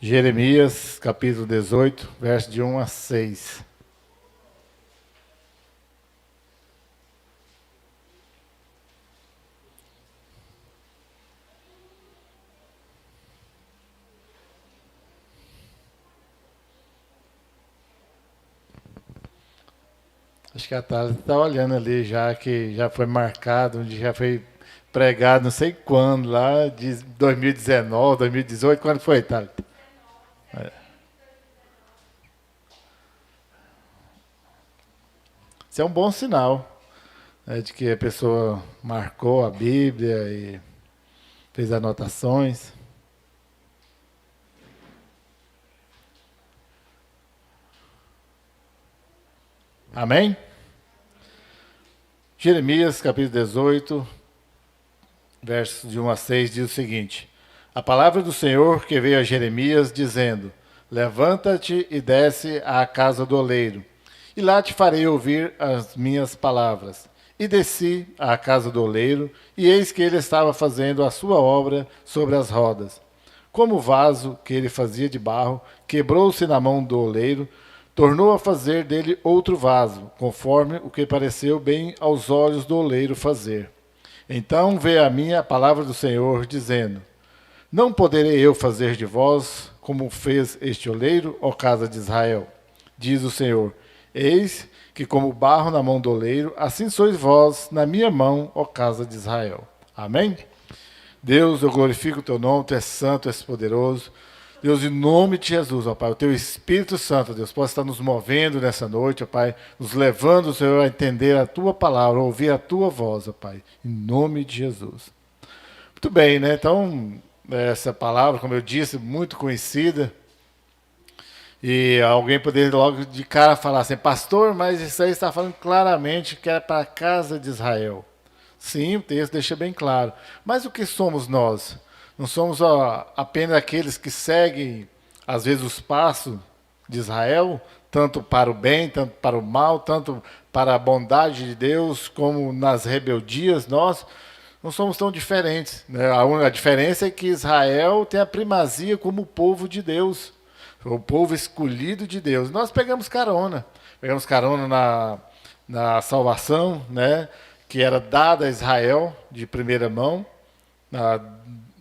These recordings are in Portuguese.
Jeremias, capítulo 18, verso de 1 a 6. Acho que a Thalia está olhando ali já, que já foi marcado, onde já foi pregado não sei quando, lá de 2019, 2018, quando foi, Thalia? Isso é um bom sinal, né, de que a pessoa marcou a Bíblia e fez anotações. Amém? Jeremias, capítulo 18, versos de 1 a 6, diz o seguinte: A palavra do Senhor que veio a Jeremias, dizendo: Levanta-te e desce à casa do oleiro, e lá te farei ouvir as minhas palavras. E desci à casa do oleiro, e eis que ele estava fazendo a sua obra sobre as rodas. Como o vaso que ele fazia de barro quebrou-se na mão do oleiro, tornou a fazer dele outro vaso, conforme o que pareceu bem aos olhos do oleiro fazer. Então veio a mim a palavra do Senhor, dizendo: Não poderei eu fazer de vós como fez este oleiro, ó casa de Israel? Diz o Senhor: Eis que, como barro na mão do oleiro, assim sois vós na minha mão, ó casa de Israel. Amém? Deus, eu glorifico o teu nome, tu és santo, tu és poderoso. Deus, em nome de Jesus, ó Pai, o teu Espírito Santo, Deus, possa estar nos movendo nessa noite, ó Pai, nos levando, Senhor, a entender a tua palavra, a ouvir a tua voz, ó Pai, em nome de Jesus. Muito bem, né? Então, essa palavra, como eu disse, muito conhecida, e alguém poderia logo de cara falar assim, pastor, mas isso aí está falando claramente que é para a casa de Israel. Sim, o texto deixa bem claro. Mas o que somos nós? Não somos apenas aqueles que seguem, às vezes, os passos de Israel, tanto para o bem, tanto para o mal, tanto para a bondade de Deus, como nas rebeldias, nós não somos tão diferentes, né? A diferença é que Israel tem a primazia como o povo de Deus, o povo escolhido de Deus. Nós pegamos carona na salvação, né? Que era dada a Israel de primeira mão, na,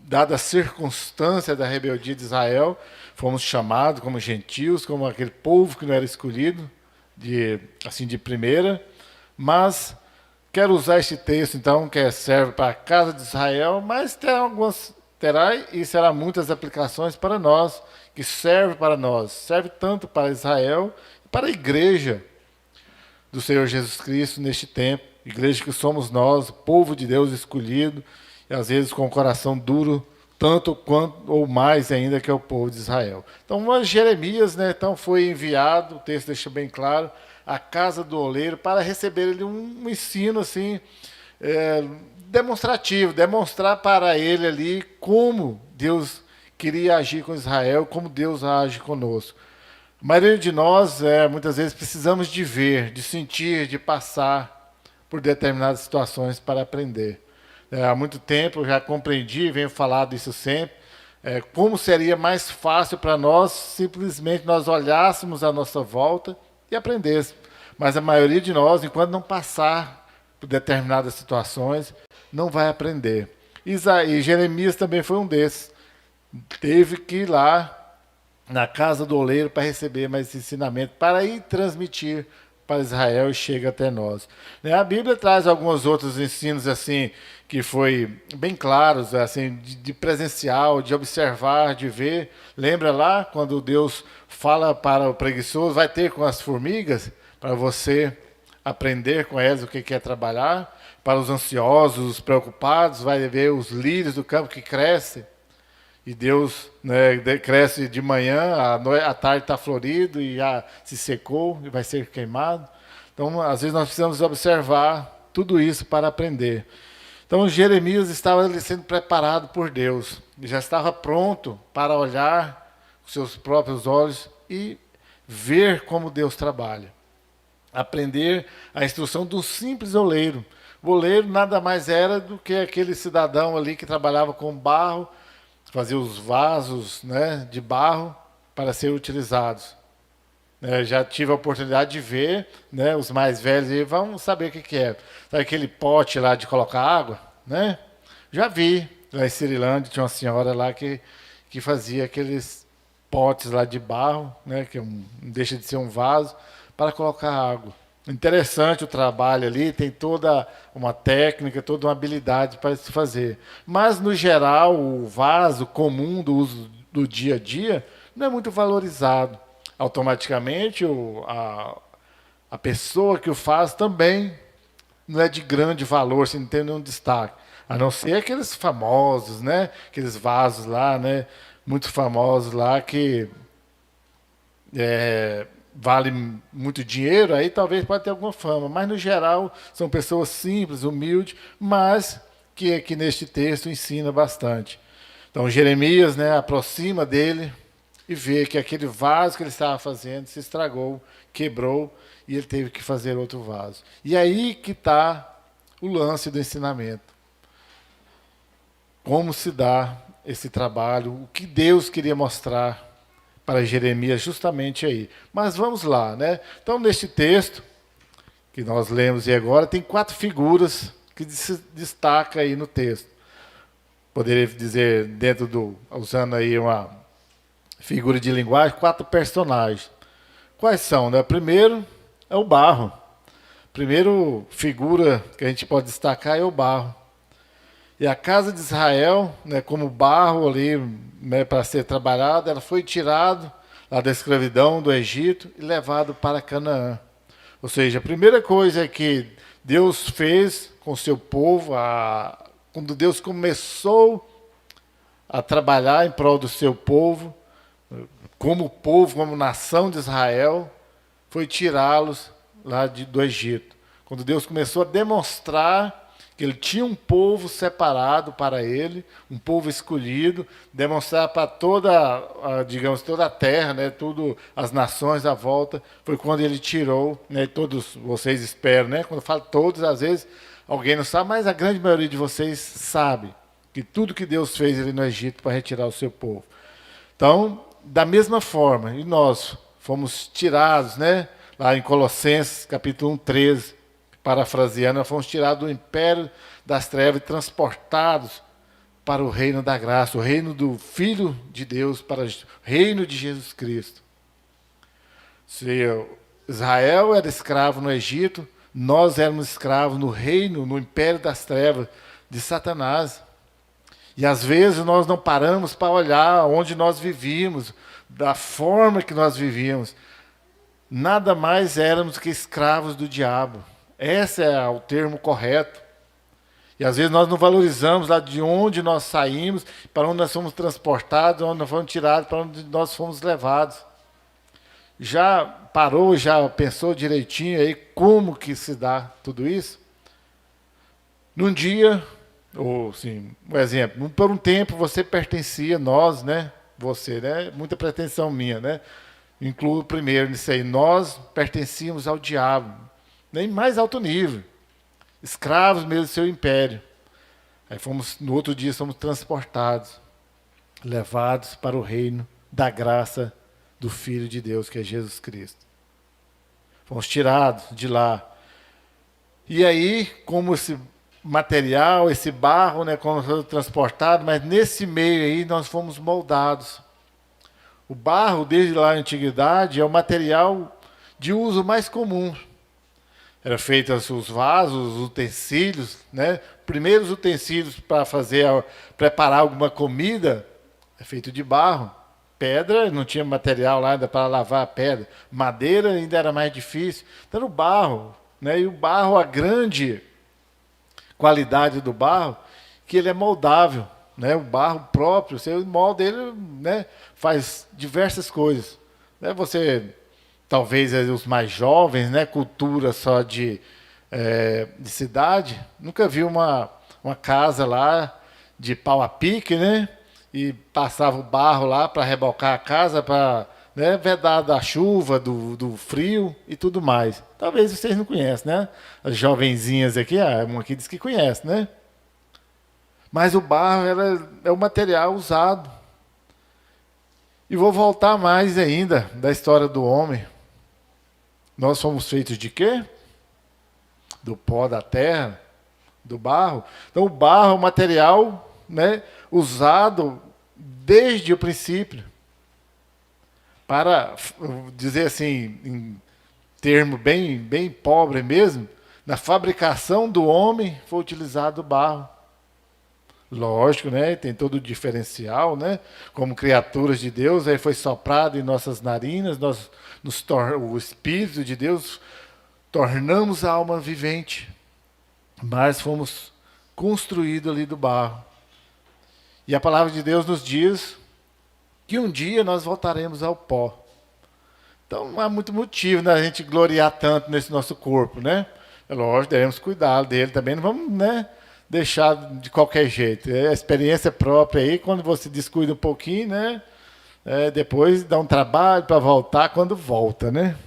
dada a circunstância da rebeldia de Israel, fomos chamados como gentios, como aquele povo que não era escolhido de assim de primeira, mas quero usar este texto então que serve para a casa de Israel, mas terá e será muitas aplicações para nós, que serve para nós, serve tanto para Israel e para a igreja do Senhor Jesus Cristo neste tempo, igreja que somos nós, povo de Deus escolhido, e às vezes com o coração duro, tanto quanto ou mais ainda que é o povo de Israel. Então, Jeremias, né, então foi enviado, o texto deixa bem claro, à casa do oleiro para receber ele um ensino assim demonstrativo, demonstrar para ele ali como Deus queria agir com Israel, como Deus age conosco. A maioria de nós, muitas vezes, precisamos de ver, de sentir, de passar por determinadas situações para aprender. Há muito tempo eu já compreendi, venho falando isso sempre, como seria mais fácil para nós simplesmente nós olhássemos à nossa volta e aprendêssemos. Mas a maioria de nós, enquanto não passar por determinadas situações, não vai aprender. E Jeremias também foi um desses. Teve que ir lá na casa do oleiro para receber mais ensinamento, para ir transmitir para Israel e chega até nós. A Bíblia traz alguns outros ensinos assim que foi bem claros, assim de presencial, de observar, de ver. Lembra lá quando Deus fala para o preguiçoso, vai ter com as formigas para você aprender com elas o que é trabalhar. Para os ansiosos, os preocupados, vai ver os lírios do campo que crescem. E Deus, né, cresce de manhã, à tarde está florido e já se secou e vai ser queimado. Então, às vezes, nós precisamos observar tudo isso para aprender. Então, Jeremias estava ali sendo preparado por Deus. Ele já estava pronto para olhar com seus próprios olhos e ver como Deus trabalha. Aprender a instrução do simples oleiro. O oleiro nada mais era do que aquele cidadão ali que trabalhava com barro, fazia os vasos, né, de barro para serem utilizados. Já tive a oportunidade de ver, né, os mais velhos e vão saber o que que é. Sabe aquele pote lá de colocar água, né? Já vi lá em Cirilândia, tinha uma senhora lá que fazia aqueles potes lá de barro, né, que não deixa de ser um vaso, para colocar água. Interessante o trabalho ali, tem toda uma técnica, toda uma habilidade para se fazer. Mas, no geral, o vaso comum do uso do dia a dia não é muito valorizado. Automaticamente, a pessoa que o faz também não é de grande valor, se não tem nenhum destaque. A não ser aqueles famosos, né? Aqueles vasos lá, né? Muito famosos lá que vale muito dinheiro, aí talvez pode ter alguma fama. Mas, no geral, são pessoas simples, humildes, mas que aqui neste texto ensina bastante. Então, Jeremias, né, aproxima dele e vê que aquele vaso que ele estava fazendo se estragou, quebrou, e ele teve que fazer outro vaso. E aí que está o lance do ensinamento. Como se dá esse trabalho, o que Deus queria mostrar para Jeremias justamente aí. Mas vamos lá, né? Então, neste texto que nós lemos e agora, tem 4 figuras que se destacam aí no texto. Poderia dizer, usando aí uma figura de linguagem, 4 personagens. Quais são, né? Primeiro é o barro. Primeiro figura que a gente pode destacar é o barro. E a casa de Israel, né, como barro ali, né, para ser trabalhado, ela foi tirado lá da escravidão do Egito e levado para Canaã. Ou seja, a primeira coisa que Deus fez com o seu povo, quando Deus começou a trabalhar em prol do seu povo, como nação de Israel, foi tirá-los lá do Egito. Quando Deus começou a demonstrar que ele tinha um povo separado para ele, um povo escolhido, demonstrar para toda a terra, né, tudo as nações à volta, foi quando ele tirou, né, todos vocês esperam, né, quando eu falo todos, às vezes alguém não sabe, mas a grande maioria de vocês sabe que tudo que Deus fez ali no Egito para retirar o seu povo. Então, da mesma forma, e nós fomos tirados, né, lá em Colossenses, capítulo 1, 13, parafraseando, nós fomos tirados do império das trevas e transportados para o reino da graça, o reino do Filho de Deus, para o reino de Jesus Cristo. Se Israel era escravo no Egito, nós éramos escravos no reino, no império das trevas de Satanás. E às vezes nós não paramos para olhar onde nós vivíamos, da forma que nós vivíamos. Nada mais éramos que escravos do diabo. Esse é o termo correto. E às vezes nós não valorizamos lá de onde nós saímos, para onde nós fomos transportados, onde nós fomos tirados, para onde nós fomos levados. Já parou, já pensou direitinho aí como que se dá tudo isso? Num dia, ou assim, um exemplo, por um tempo você pertencia, nós, né? Você, né? Muita pretensão minha, né? Incluo primeiro nisso aí, nós pertencíamos ao diabo, nem mais alto nível, escravos mesmo do seu império. Aí no outro dia fomos transportados, levados para o reino da graça do Filho de Deus, que é Jesus Cristo. Fomos tirados de lá. E aí, como esse material, esse barro, né, como foi transportado, mas nesse meio aí nós fomos moldados. O barro, desde lá na antiguidade, é o material de uso mais comum. Era feito os vasos, os utensílios, né? Primeiros utensílios para preparar alguma comida, é feito de barro. Pedra, não tinha material lá ainda para lavar a pedra. Madeira ainda era mais difícil. Então, o barro, né? E o barro, a grande qualidade do barro, que ele é moldável. Né, o barro próprio, o molde dele, né, faz diversas coisas. Né, você, talvez os mais jovens, né, cultura só de cidade, nunca viu uma casa lá de pau a pique, né, e passava o barro lá para rebocar a casa, para, né, vedar da chuva, do frio e tudo mais. Talvez vocês não conhecem, né? As jovenzinhas aqui, uma aqui diz que conhece, né? Mas o barro é o material usado. E vou voltar mais ainda da história do homem. Nós fomos feitos de quê? Do pó da terra, do barro. Então o barro é o material, né, usado desde o princípio. Para dizer assim, em termo bem pobre mesmo, na fabricação do homem foi utilizado o barro. Lógico, né? Tem todo o diferencial, né? Como criaturas de Deus, aí foi soprado em nossas narinas, o Espírito de Deus tornamos a alma vivente, mas fomos construídos ali do barro. E a palavra de Deus nos diz que um dia nós voltaremos ao pó. Então não há muito motivo da gente gloriar tanto nesse nosso corpo, né? É lógico, devemos cuidar dele também, não vamos, né, deixar de qualquer jeito. É a experiência própria aí, quando você descuida um pouquinho, né? Depois dá um trabalho para voltar quando volta, né?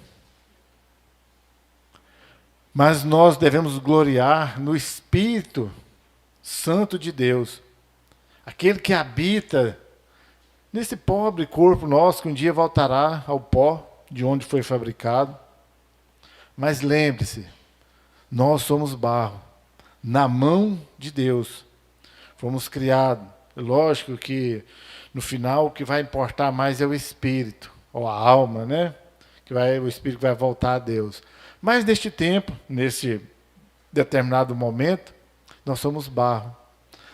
Mas nós devemos gloriar no Espírito Santo de Deus, aquele que habita nesse pobre corpo nosso, que um dia voltará ao pó de onde foi fabricado. Mas lembre-se, nós somos barro, na mão de Deus. Fomos criados. Lógico que no final o que vai importar mais é o espírito, ou a alma, né? O espírito vai voltar a Deus. Mas neste tempo, nesse determinado momento, nós somos barro.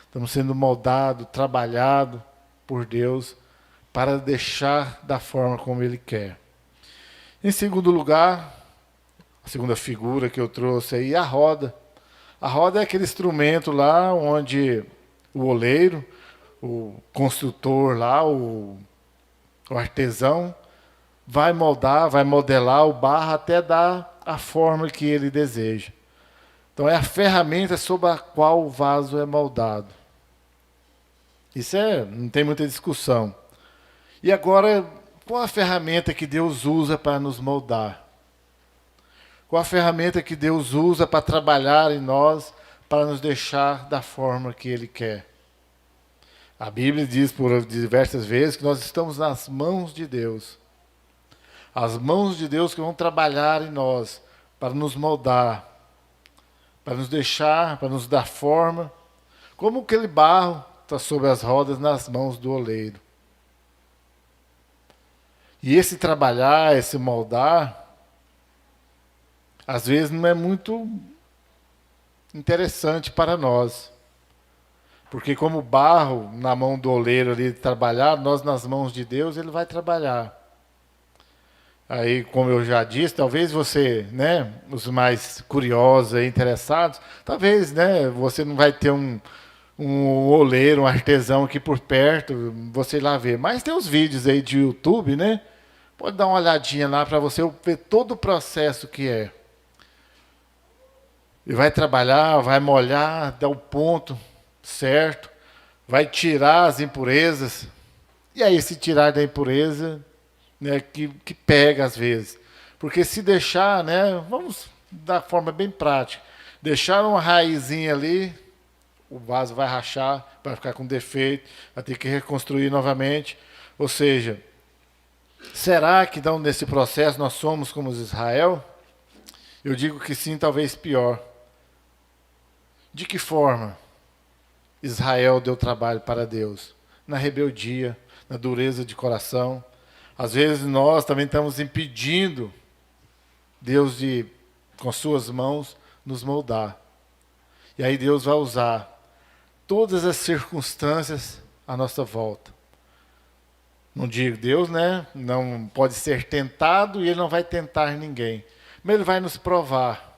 Estamos sendo moldados, trabalhados por Deus para deixar da forma como Ele quer. Em segundo lugar, a segunda figura que eu trouxe aí, a roda. A roda é aquele instrumento lá onde o oleiro, o construtor lá, o artesão, vai moldar, vai modelar o barro até dar a forma que ele deseja. Então é a ferramenta sobre a qual o vaso é moldado. Isso não tem muita discussão. E agora, qual a ferramenta que Deus usa para nos moldar? Qual a ferramenta que Deus usa para trabalhar em nós, para nos deixar da forma que Ele quer? A Bíblia diz por diversas vezes que nós estamos nas mãos de Deus. As mãos de Deus que vão trabalhar em nós, para nos moldar, para nos deixar, para nos dar forma, como aquele barro está sob as rodas nas mãos do oleiro. E esse trabalhar, esse moldar, às vezes não é muito interessante para nós. Porque como barro na mão do oleiro ali trabalhar, nós nas mãos de Deus, Ele vai trabalhar. Aí, como eu já disse, talvez você, né, os mais curiosos e interessados, talvez, né, você não vai ter um oleiro, um artesão aqui por perto, você ir lá ver. Mas tem os vídeos aí de YouTube, né? Pode dar uma olhadinha lá para você ver todo o processo que é. E vai trabalhar, vai molhar, dar o ponto certo, vai tirar as impurezas. E aí, se tirar da impureza, né, que pega às vezes. Porque se deixar, né, vamos da forma bem prática, deixar uma raizinha ali, o vaso vai rachar, vai ficar com defeito, vai ter que reconstruir novamente. Ou seja, será que então nesse processo nós somos como os Israel? Eu digo que sim, talvez pior. De que forma Israel deu trabalho para Deus? Na rebeldia, na dureza de coração. Às vezes nós também estamos impedindo Deus de, com suas mãos, nos moldar. E aí Deus vai usar todas as circunstâncias à nossa volta. Não digo Deus, né? Não pode ser tentado e Ele não vai tentar ninguém. Mas Ele vai nos provar.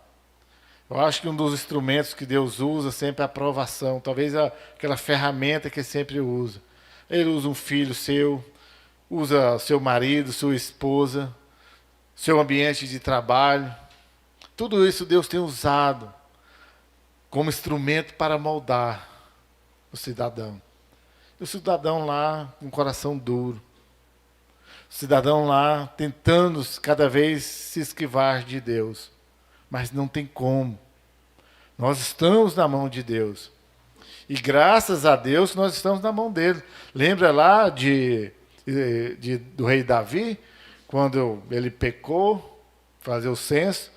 Eu acho que um dos instrumentos que Deus usa sempre é a provação. Talvez aquela ferramenta que Ele sempre usa. Ele usa um filho seu, usa seu marido, sua esposa, seu ambiente de trabalho. Tudo isso Deus tem usado como instrumento para moldar o cidadão. E o cidadão lá com o coração duro. O cidadão lá tentando cada vez se esquivar de Deus. Mas não tem como. Nós estamos na mão de Deus. E graças a Deus nós estamos na mão dele. Lembra lá do rei Davi, quando ele pecou, fazer o censo,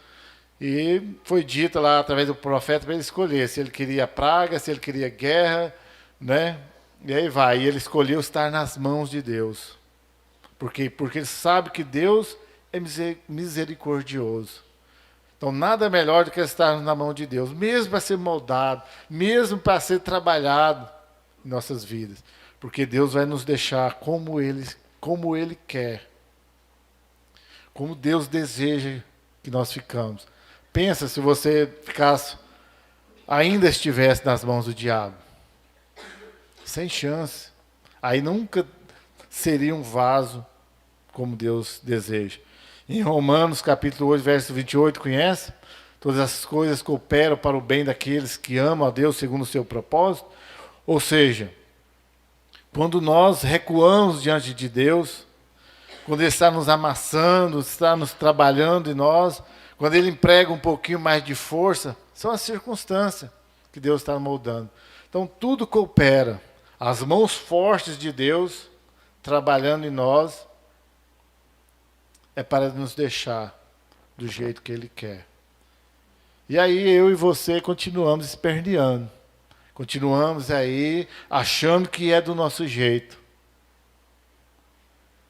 e foi dito lá através do profeta para ele escolher se ele queria praga, se ele queria guerra, né? E aí vai, e ele escolheu estar nas mãos de Deus. Por quê? Porque ele sabe que Deus é misericordioso. Então nada melhor do que estar na mão de Deus, mesmo para ser moldado, mesmo para ser trabalhado em nossas vidas. Porque Deus vai nos deixar como Ele quer. Como Deus deseja que nós ficamos. Pensa se você ainda estivesse nas mãos do diabo. Sem chance. Aí nunca seria um vaso como Deus deseja. Em Romanos capítulo 8, verso 28, conhece? Todas as coisas cooperam para o bem daqueles que amam a Deus segundo o seu propósito. Ou seja, quando nós recuamos diante de Deus, quando Ele está nos amassando, está nos trabalhando em nós, quando Ele emprega um pouquinho mais de força, são as circunstâncias que Deus está moldando. Então tudo coopera. As mãos fortes de Deus trabalhando em nós é para nos deixar do jeito que Ele quer. E aí eu e você continuamos esperneando. Continuamos aí achando que é do nosso jeito.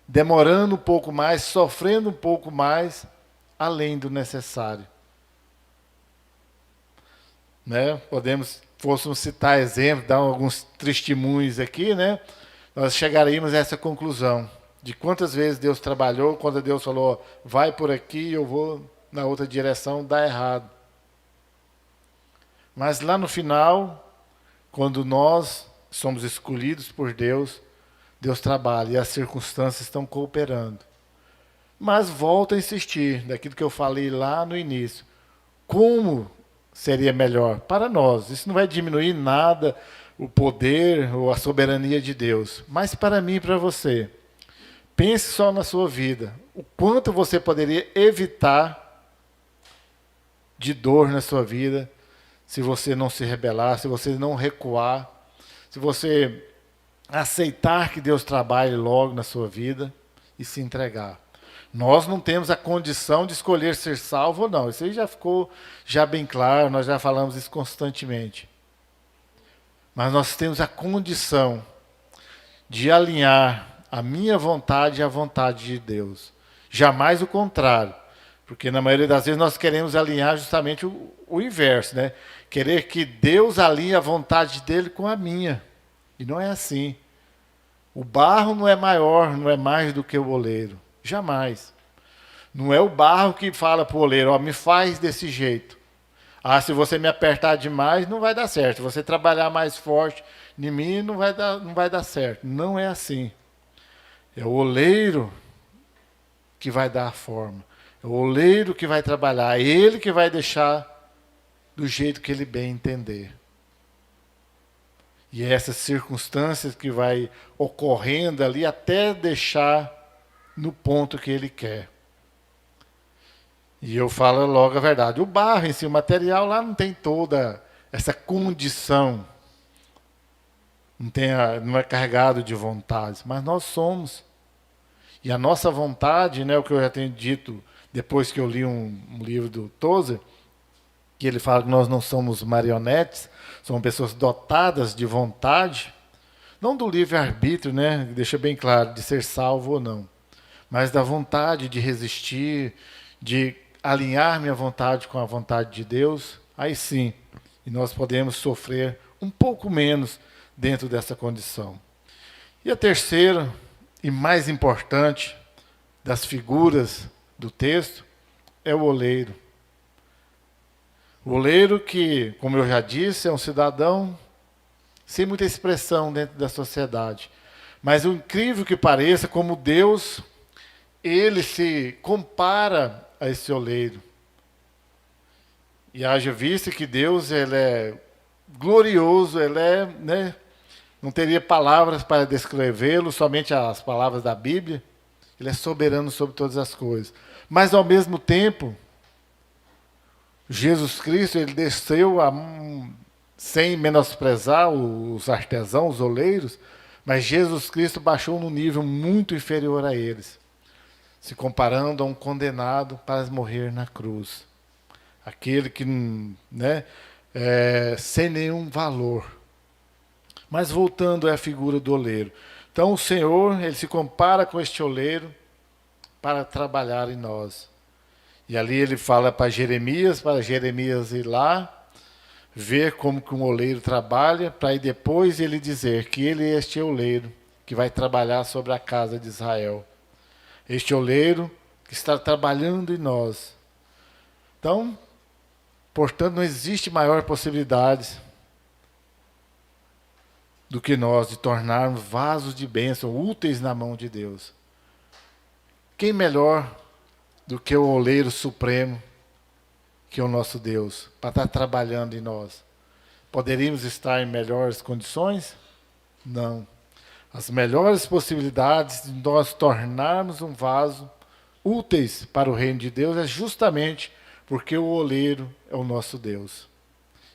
Demorando um pouco mais, sofrendo um pouco mais, além do necessário. Né? Fôssemos citar exemplos, dar alguns testemunhos aqui, né? Nós chegaríamos a essa conclusão. De quantas vezes Deus trabalhou, quando Deus falou, vai por aqui, eu vou na outra direção, dá errado. Mas lá no final, quando nós somos escolhidos por Deus, Deus trabalha e as circunstâncias estão cooperando. Mas volto a insistir, daquilo que eu falei lá no início. Como seria melhor para nós? Isso não vai diminuir nada o poder ou a soberania de Deus. Mas para mim e para você, pense só na sua vida. O quanto você poderia evitar de dor na sua vida se você não se rebelar, se você não recuar, se você aceitar que Deus trabalhe logo na sua vida e se entregar. Nós não temos a condição de escolher ser salvo ou não. Isso aí já ficou bem claro, nós já falamos isso constantemente. Mas nós temos a condição de alinhar a minha vontade à vontade de Deus. Jamais o contrário. Porque na maioria das vezes nós queremos alinhar justamente o inverso, né? Querer que Deus alinhe a vontade dele com a minha. E não é assim. O barro não é maior, não é mais do que o oleiro. Jamais. Não é o barro que fala para o oleiro, me faz desse jeito. Se você me apertar demais, não vai dar certo. Se você trabalhar mais forte em mim, não vai dar certo. Não é assim. É o oleiro que vai dar a forma. É o oleiro que vai trabalhar. É ele que vai deixar do jeito que ele bem entender. E é essas circunstâncias que vai ocorrendo ali até deixar no ponto que ele quer. E eu falo logo a verdade. O barro em si, o material lá não tem toda essa condição. Não é carregado de vontades, mas nós somos. E a nossa vontade, né, o que eu já tenho dito depois que eu li um livro do Tozer, que ele fala que nós não somos marionetes, somos pessoas dotadas de vontade, não do livre-arbítrio, né, deixa bem claro, de ser salvo ou não, mas da vontade de resistir, de alinhar minha vontade com a vontade de Deus, aí sim, e nós podemos sofrer um pouco menos dentro dessa condição. E a terceira e mais importante das figuras do texto é o oleiro. O oleiro que, como eu já disse, é um cidadão sem muita expressão dentro da sociedade. Mas o incrível que pareça, como Deus, ele se compara a esse oleiro. E haja vista que Deus, ele é glorioso, ele é, né, não teria palavras para descrevê-lo, somente as palavras da Bíblia. Ele é soberano sobre todas as coisas. Mas, ao mesmo tempo, Jesus Cristo, ele desceu sem menosprezar os artesãos, os oleiros, mas Jesus Cristo baixou num nível muito inferior a eles, se comparando a um condenado para morrer na cruz. Aquele que, né, sem nenhum valor. Mas voltando à figura do oleiro. Então o Senhor, ele se compara com este oleiro para trabalhar em nós. E ali ele fala para Jeremias ir lá, ver como que um oleiro trabalha, para aí depois ele dizer que ele é este oleiro que vai trabalhar sobre a casa de Israel. Este oleiro que está trabalhando em nós. Então, portanto, não existe maior possibilidade do que nós de tornarmos vasos de bênção úteis na mão de Deus. Quem melhor do que o oleiro supremo, que é o nosso Deus, para estar trabalhando em nós? Poderíamos estar em melhores condições? Não. As melhores possibilidades de nós tornarmos um vaso úteis para o reino de Deus é justamente porque o oleiro é o nosso Deus.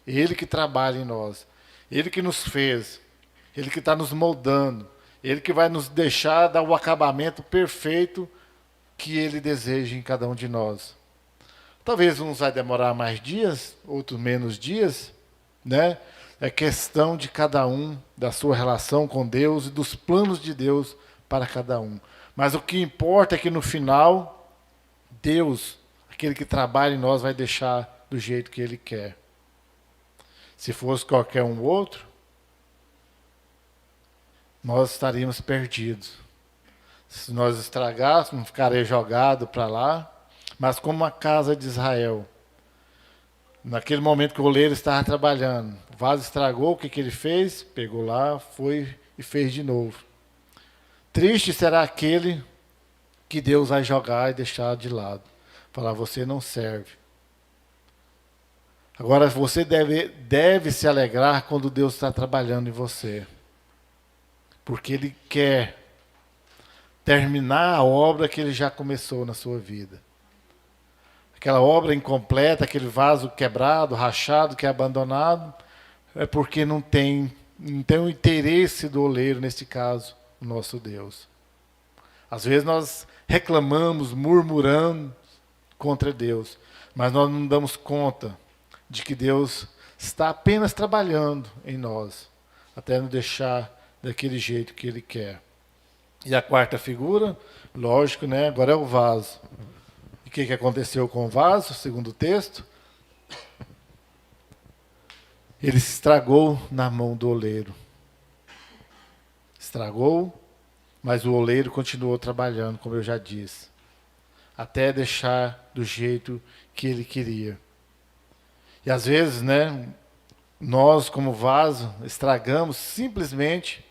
Ele que trabalha em nós. Ele que nos fez. Ele que está nos moldando. Ele que vai nos deixar dar o acabamento perfeito que Ele deseja em cada um de nós. Talvez uns vai demorar mais dias, outros menos dias, né? É questão de cada um, da sua relação com Deus e dos planos de Deus para cada um. Mas o que importa é que no final, Deus, aquele que trabalha em nós, vai deixar do jeito que Ele quer. Se fosse qualquer um outro, nós estaríamos perdidos. Se nós estragássemos, ficaria jogado para lá. Mas como a casa de Israel, naquele momento que o oleiro estava trabalhando, o vaso estragou, o que ele fez? Pegou lá, foi e fez de novo. Triste será aquele que Deus vai jogar e deixar de lado. Falar, você não serve. Agora, você deve se alegrar quando Deus está trabalhando em você. Porque Ele quer terminar a obra que Ele já começou na sua vida. Aquela obra incompleta, aquele vaso quebrado, rachado, que é abandonado, é porque não tem o interesse do oleiro, neste caso, o nosso Deus. Às vezes nós reclamamos, murmurando contra Deus, mas nós não damos conta de que Deus está apenas trabalhando em nós, até nos deixar daquele jeito que Ele quer. E a quarta figura, lógico, né? Agora é o vaso. E o que aconteceu com o vaso, segundo o texto? Ele se estragou na mão do oleiro. Estragou, mas o oleiro continuou trabalhando, como eu já disse, até deixar do jeito que ele queria. E às vezes, né, nós como vaso estragamos simplesmente,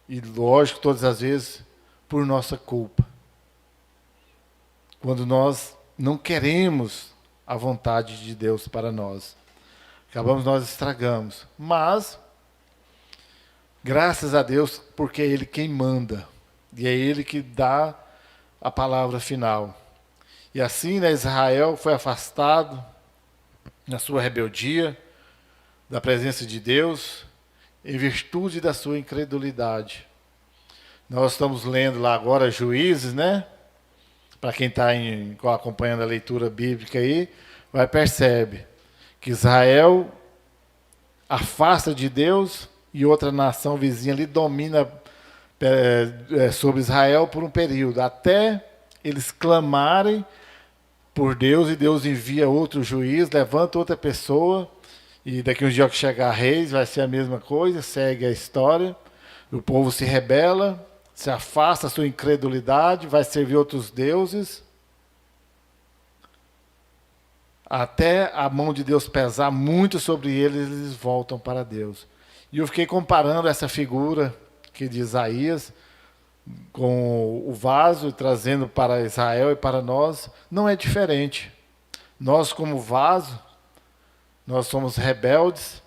e lógico, todas as vezes, por nossa culpa. Quando nós não queremos a vontade de Deus para nós. Nós estragamos. Mas, graças a Deus, porque é Ele quem manda. E é Ele que dá a palavra final. E assim, né, Israel foi afastado na sua rebeldia da presença de Deus, em virtude da sua incredulidade. Nós estamos lendo lá agora Juízes, né? Para quem está acompanhando a leitura bíblica aí, percebe que Israel afasta de Deus e outra nação vizinha ali domina sobre Israel por um período, até eles clamarem por Deus e Deus envia outro juiz, levanta outra pessoa, e daqui uns dias que chegar reis vai ser a mesma coisa, segue a história, o povo se rebela, se afasta da sua incredulidade, vai servir outros deuses, até a mão de Deus pesar muito sobre eles, eles voltam para Deus. E eu fiquei comparando essa figura que de Isaías com o vaso, trazendo para Israel e para nós, não é diferente. Nós, como vaso, nós somos rebeldes,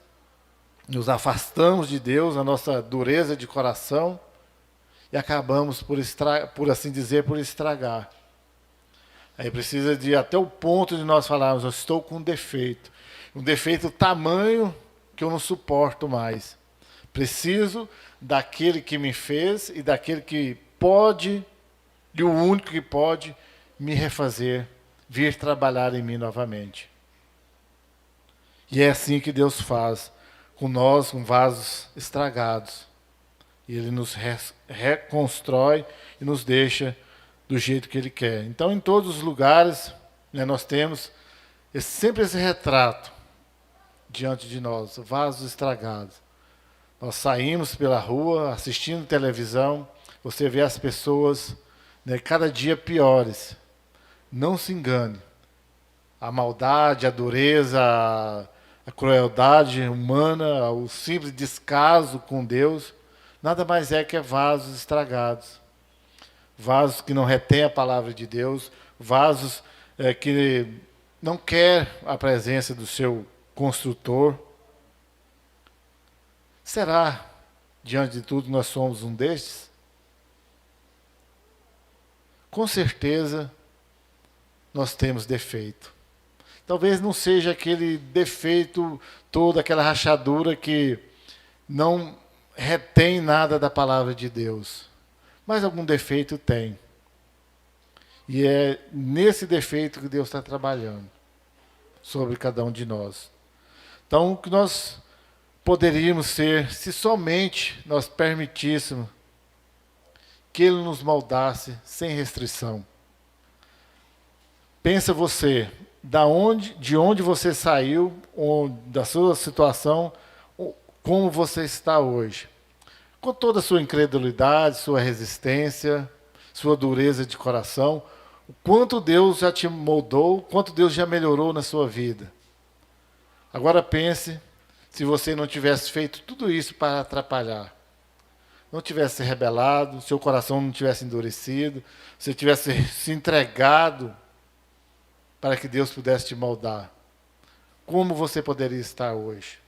nos afastamos de Deus, a nossa dureza de coração, e acabamos, por assim dizer, por estragar. Aí precisa de até o ponto de nós falarmos, eu estou com defeito. Um defeito tamanho que eu não suporto mais. Preciso daquele que me fez e daquele que pode, e o único que pode, me refazer, vir trabalhar em mim novamente. E é assim que Deus faz com nós, com vasos estragados. E Ele nos reconstrói e nos deixa do jeito que Ele quer. Então, em todos os lugares, né, nós temos sempre esse retrato diante de nós, vasos estragados. Nós saímos pela rua, assistindo televisão, você vê as pessoas, né, cada dia piores. Não se engane. A maldade, a dureza, a crueldade humana, o simples descaso com Deus, nada mais é que vasos estragados. Vasos que não retêm a palavra de Deus, vasos que não quer a presença do seu construtor. Será, diante de tudo, nós somos um destes? Com certeza, nós temos defeito. Talvez não seja aquele defeito todo, aquela rachadura que não retém nada da palavra de Deus. Mas algum defeito tem. E é nesse defeito que Deus está trabalhando sobre cada um de nós. Então, o que nós poderíamos ser, se somente nós permitíssemos que Ele nos moldasse sem restrição. Pensa você, de onde você saiu, da sua situação, como você está hoje. Com toda a sua incredulidade, sua resistência, sua dureza de coração, o quanto Deus já te moldou, o quanto Deus já melhorou na sua vida. Agora pense se você não tivesse feito tudo isso para atrapalhar. Não tivesse se rebelado, seu coração não tivesse endurecido, se tivesse se entregado para que Deus pudesse te moldar. Como você poderia estar hoje?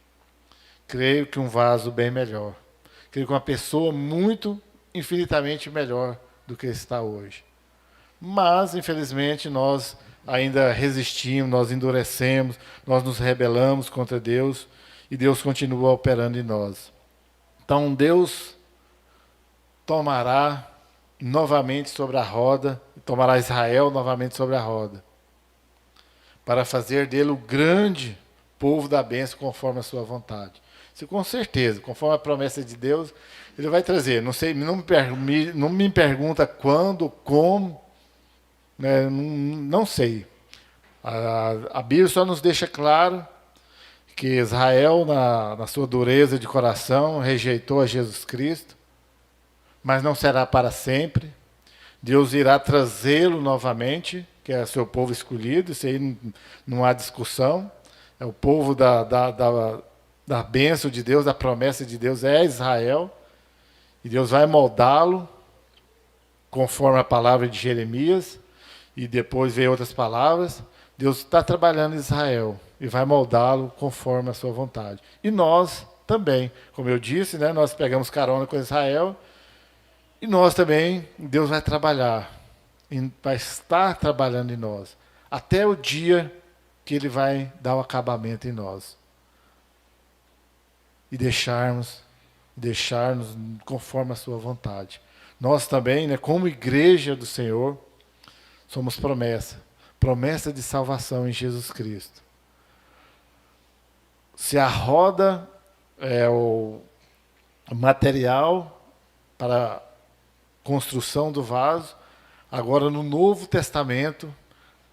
Creio que um vaso bem melhor. Creio que uma pessoa muito, infinitamente melhor do que está hoje. Mas, infelizmente, nós ainda resistimos, nós endurecemos, nós nos rebelamos contra Deus e Deus continua operando em nós. Então, Deus tomará novamente sobre a roda, tomará Israel novamente sobre a roda, para fazer dele o grande povo da bênção conforme a sua vontade. Isso com certeza, conforme a promessa de Deus, Ele vai trazer. Não sei, não me pergunta quando, como, né, não sei. A Bíblia só nos deixa claro que Israel, na sua dureza de coração, rejeitou a Jesus Cristo, mas não será para sempre. Deus irá trazê-lo novamente, que é seu povo escolhido, isso aí não há discussão. É o povo da bênção de Deus, da promessa de Deus, é Israel. E Deus vai moldá-lo, conforme a palavra de Jeremias, e depois vem outras palavras. Deus está trabalhando em Israel e vai moldá-lo conforme a sua vontade. E nós também, como eu disse, né, nós pegamos carona com Israel, e nós também, Deus vai trabalhar, vai estar trabalhando em nós, até o dia que Ele vai dar o acabamento em nós. E deixar-nos conforme a sua vontade. Nós também, né, como igreja do Senhor, somos promessa de salvação em Jesus Cristo. Se a roda é o material para a construção do vaso, agora no Novo Testamento,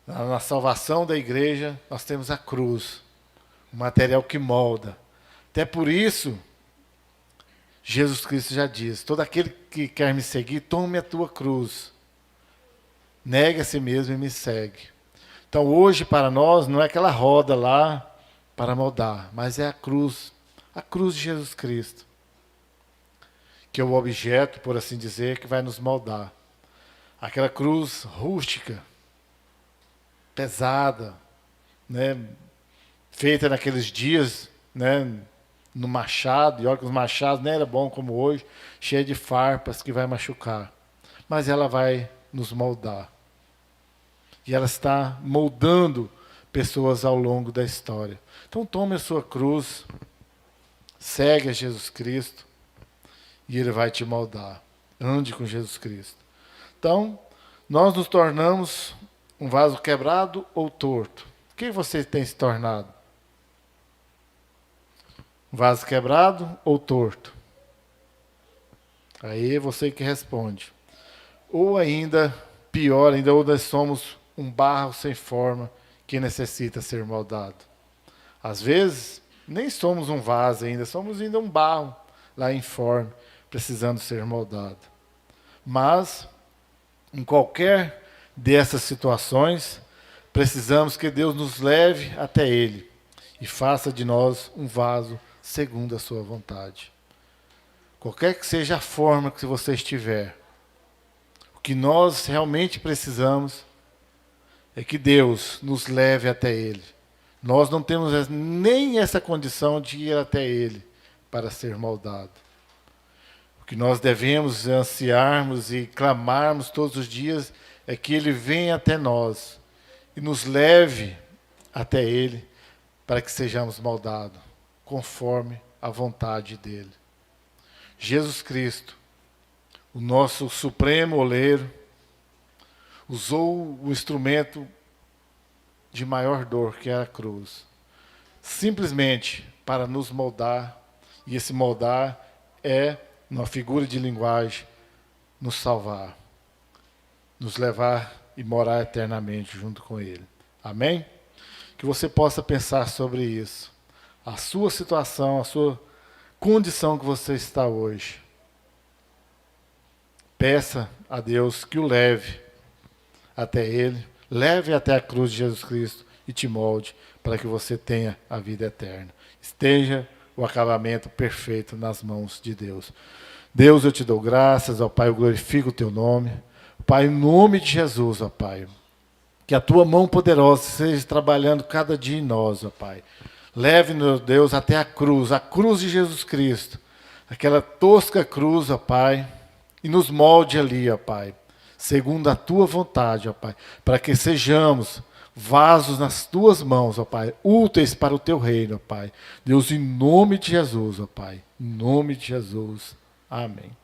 na salvação da igreja, nós temos a cruz, o material que molda. Até por isso, Jesus Cristo já diz, todo aquele que quer me seguir, tome a tua cruz. Negue a si mesmo e me segue. Então hoje para nós não é aquela roda lá para moldar, mas é a cruz de Jesus Cristo, que é o objeto, por assim dizer, que vai nos moldar. Aquela cruz rústica, pesada, né, feita naqueles dias, né, no machado, e olha que os machados nem eram bons como hoje, cheia de farpas que vai machucar. Mas ela vai nos moldar. E ela está moldando pessoas ao longo da história. Então tome a sua cruz, segue a Jesus Cristo e Ele vai te moldar. Ande com Jesus Cristo. Então, nós nos tornamos um vaso quebrado ou torto. O que você tem se tornado? Um vaso quebrado ou torto? Aí é você que responde. Ou ainda, pior ainda, ou nós somos um barro sem forma que necessita ser moldado. Às vezes, nem somos um vaso ainda, somos ainda um barro lá informe, precisando ser moldado. Mas, em qualquer dessas situações, precisamos que Deus nos leve até Ele e faça de nós um vaso segundo a sua vontade. Qualquer que seja a forma que você estiver, o que nós realmente precisamos é que Deus nos leve até Ele. Nós não temos nem essa condição de ir até Ele para ser moldado. O que nós devemos ansiarmos e clamarmos todos os dias é que Ele venha até nós e nos leve até Ele para que sejamos moldados conforme a vontade dEle. Jesus Cristo, o nosso supremo oleiro, usou o instrumento de maior dor, que é a cruz, simplesmente para nos moldar, e esse moldar é, uma figura de linguagem, nos salvar, nos levar e morar eternamente junto com Ele. Amém? Que você possa pensar sobre isso, a sua situação, a sua condição que você está hoje. Peça a Deus que o leve até Ele, leve até a cruz de Jesus Cristo e te molde para que você tenha a vida eterna. Esteja o acabamento perfeito nas mãos de Deus. Deus, eu te dou graças, ó Pai, eu glorifico o teu nome. Pai, em nome de Jesus, ó Pai, que a tua mão poderosa seja trabalhando cada dia em nós, ó Pai. Leve-nos, Deus, até a cruz de Jesus Cristo, aquela tosca cruz, ó Pai, e nos molde ali, ó Pai, segundo a tua vontade, ó Pai, para que sejamos vasos nas tuas mãos, ó Pai, úteis para o teu reino, ó Pai. Deus, em nome de Jesus, ó Pai, em nome de Jesus. Amém.